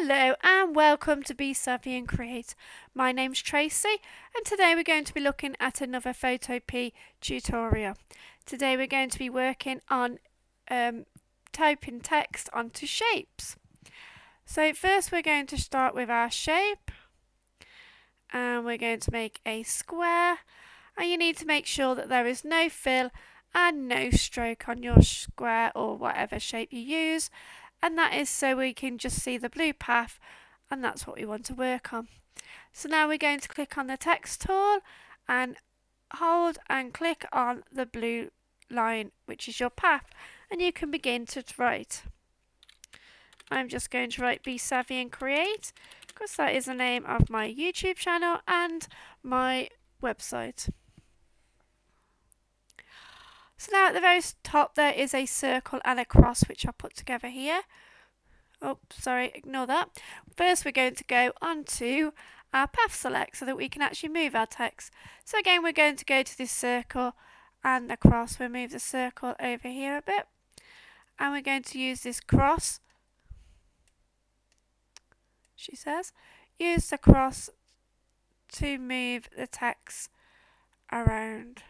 Hello and welcome to Be Savvy and Create. My name's Tracy and today we're going to be looking at another photopea tutorial. Today we're going to be working on typing text onto shapes. So first we're going to start with our shape and we're going to make a square, and you need to make sure that there is no fill and no stroke on your square or whatever shape you use. And that is so we can just see the blue path, and that's what we want to work on. So now we're going to click on the text tool and hold and click on the blue line, which is your path, and you can begin to write. I'm just going to write Be Savvy and Create because that is the name of my YouTube channel and my website. So now at the very top there is a circle and a cross which I put together here. Oh, sorry, ignore that. First we're going to go onto our path select so that we can actually move our text. So again we're going to go to this circle and the cross. We'll move the circle over here a bit. And we're going to use this cross. She says, use the cross to move the text around.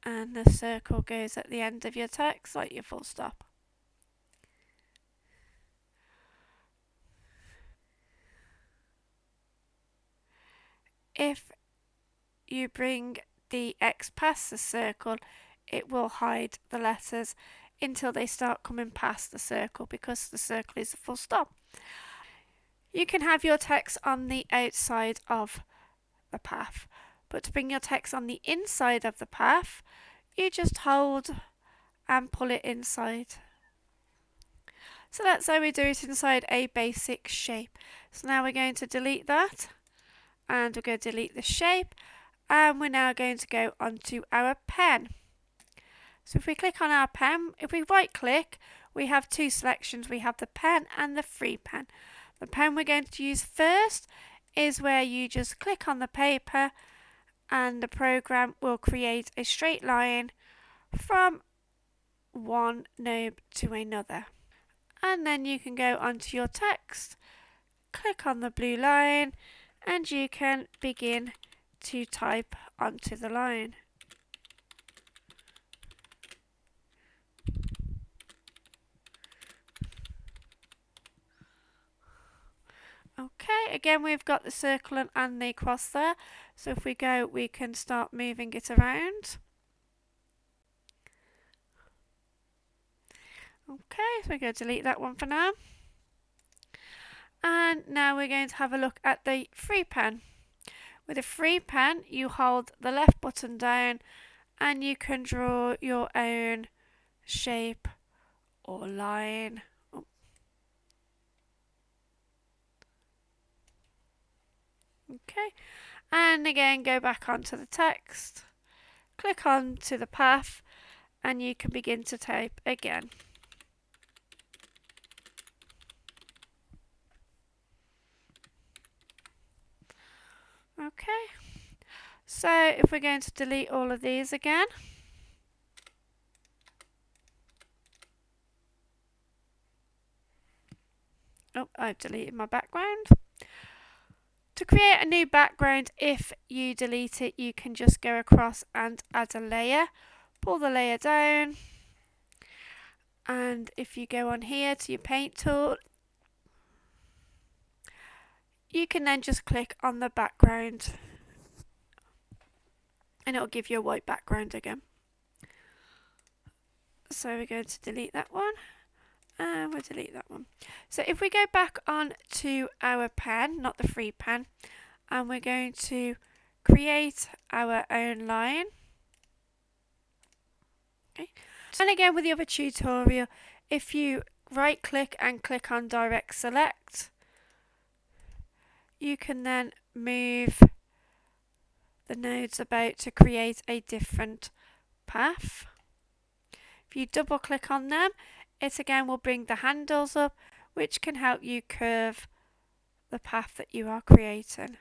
And the circle goes at the end of your text like your full stop. If you bring the X past the circle, it will hide the letters until they start coming past the circle because the circle is a full stop. You can have your text on the outside of the path, but to bring your text on the inside of the path, you just hold and pull it inside. So that's how we do it inside a basic shape. So now we're going to delete that, and we're going to delete the shape, and we're now going to go onto our pen. So if we click on our pen, if we right click, we have two selections. We have the pen and the free pen. The pen we're going to use first is where you just click on the paper and the program will create a straight line from one node to another. And then you can go onto your text, click on the blue line, and you can begin to type onto the line. Okay, again we've got the circle and the cross there, so if we go we can start moving it around. Okay, so we're going to delete that one for now. And now we're going to have a look at the free pen. With a free pen you hold the left button down and you can draw your own shape or line. Okay, and again go back onto the text, click onto the path, and you can begin to type again. Okay, so if we're going to delete all of these again, oh, I've deleted my background. To create a new background, if you delete it, you can just go across and add a layer, pull the layer down, and if you go on here to your paint tool, you can then just click on the background and it'll give you a white background again. So we're going to delete that one. And we'll delete that one. So if we go back on to our pen, not the free pen, and we're going to create our own line. Okay. And again with the other tutorial, if you right click and click on direct select, you can then move the nodes about to create a different path. If you double click on them, it again will bring the handles up, which can help you curve the path that you are creating.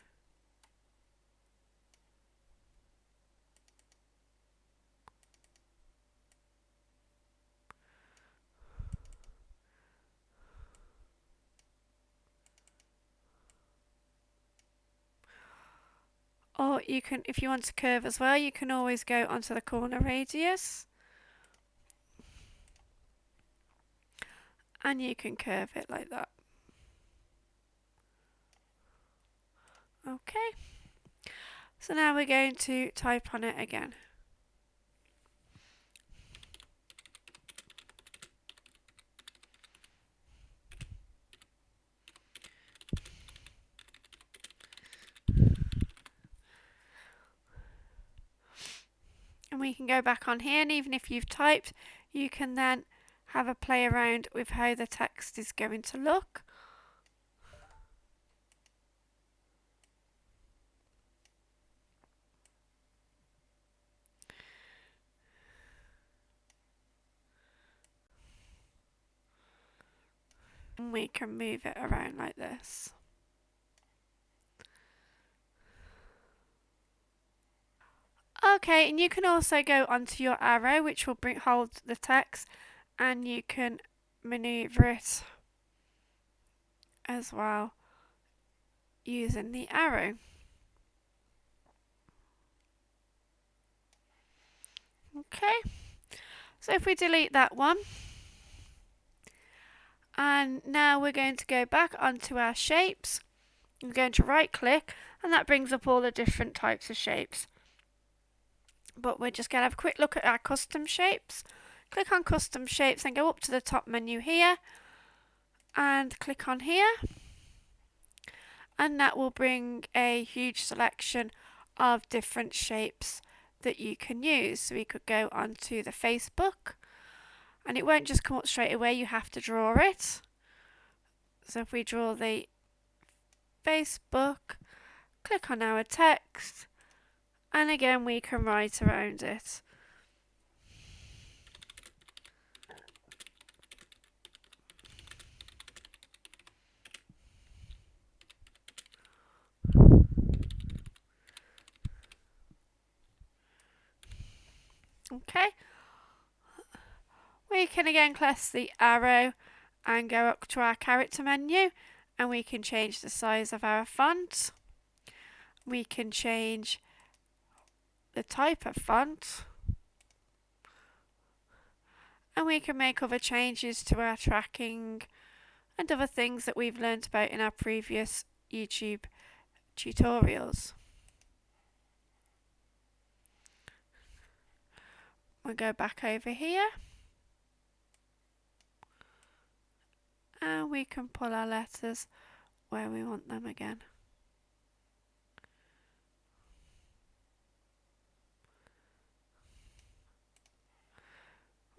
Or you can, if you want to curve as well, you can always go onto the corner radius and you can curve it like that. Okay, so now we're going to type on it again. And we can go back on here, and even if you've typed, you can then have a play around with how the text is going to look. And we can move it around like this. Okay, and you can also go onto your arrow, which will hold the text, and you can maneuver it as well using the arrow. Okay, so if we delete that one, and now we're going to go back onto our shapes. We're going to right click, and that brings up all the different types of shapes. But we're just going to have a quick look at our custom shapes. Click on custom shapes and go up to the top menu here and click on here, and that will bring a huge selection of different shapes that you can use. So we could go onto the Facebook, and it won't just come up straight away, you have to draw it. So if we draw the Facebook, click on our text, and again we can write around it. Okay, we can again press the arrow and go up to our character menu, and we can change the size of our font. We can change the type of font, and we can make other changes to our tracking and other things that we've learned about in our previous YouTube tutorials. We'll go back over here, and we can pull our letters where we want them again.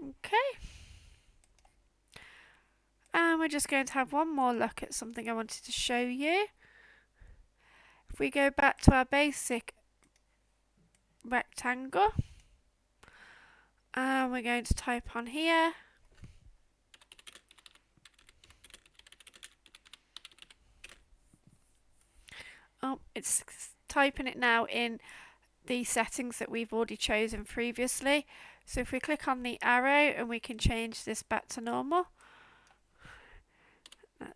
Okay, and we're just going to have one more look at something I wanted to show you. If we go back to our basic rectangle, and we're going to type on here, oh, it's typing it now in the settings that we've already chosen previously. So if we click on the arrow, and we can change this back to normal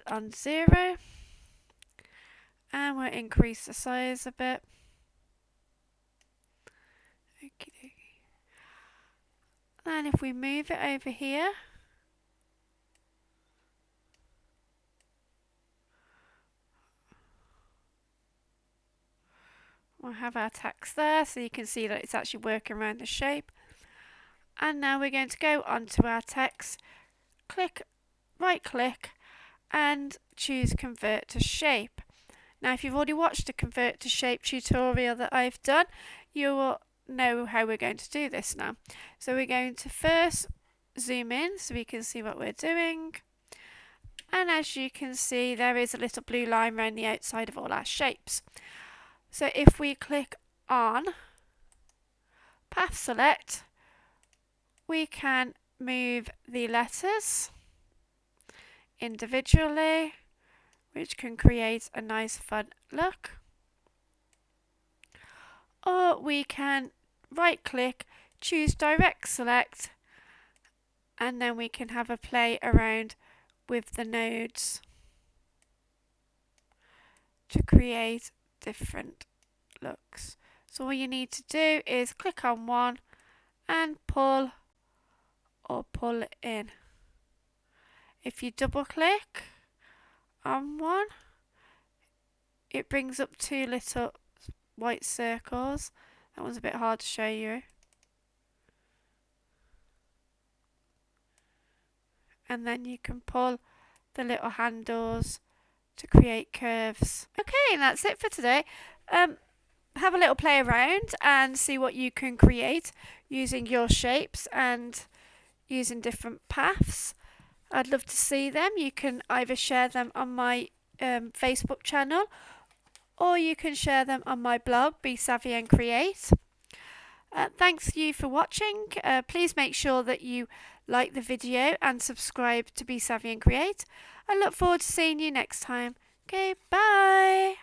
on 0, and we'll increase the size a bit. Okey-dokey. And if we move it over here, we'll have our text there, so you can see that it's actually working around the shape. And now we're going to go onto our text, right click, and choose convert to shape. Now if you've already watched the convert to shape tutorial that I've done, you will know how we're going to do this now. So we're going to first zoom in so we can see what we're doing, and as you can see, there is a little blue line around the outside of all our shapes. So if we click on path select, we can move the letters individually, which can create a nice fun look. Or we can right click, choose direct select, and then we can have a play around with the nodes to create different looks. So all you need to do is click on one and pull or pull it in. If you double click on one, it brings up two little white circles. That one's a bit hard to show you. And then you can pull the little handles to create curves. Okay, and that's it for today. Have a little play around and see what you can create using your shapes and using different paths. I'd love to see them. You can either share them on my Facebook channel, or you can share them on my blog, Be Savvy and Create. Thanks you for watching. Please make sure that you like the video and subscribe to Be Savvy and Create. I look forward to seeing you next time. Okay, bye.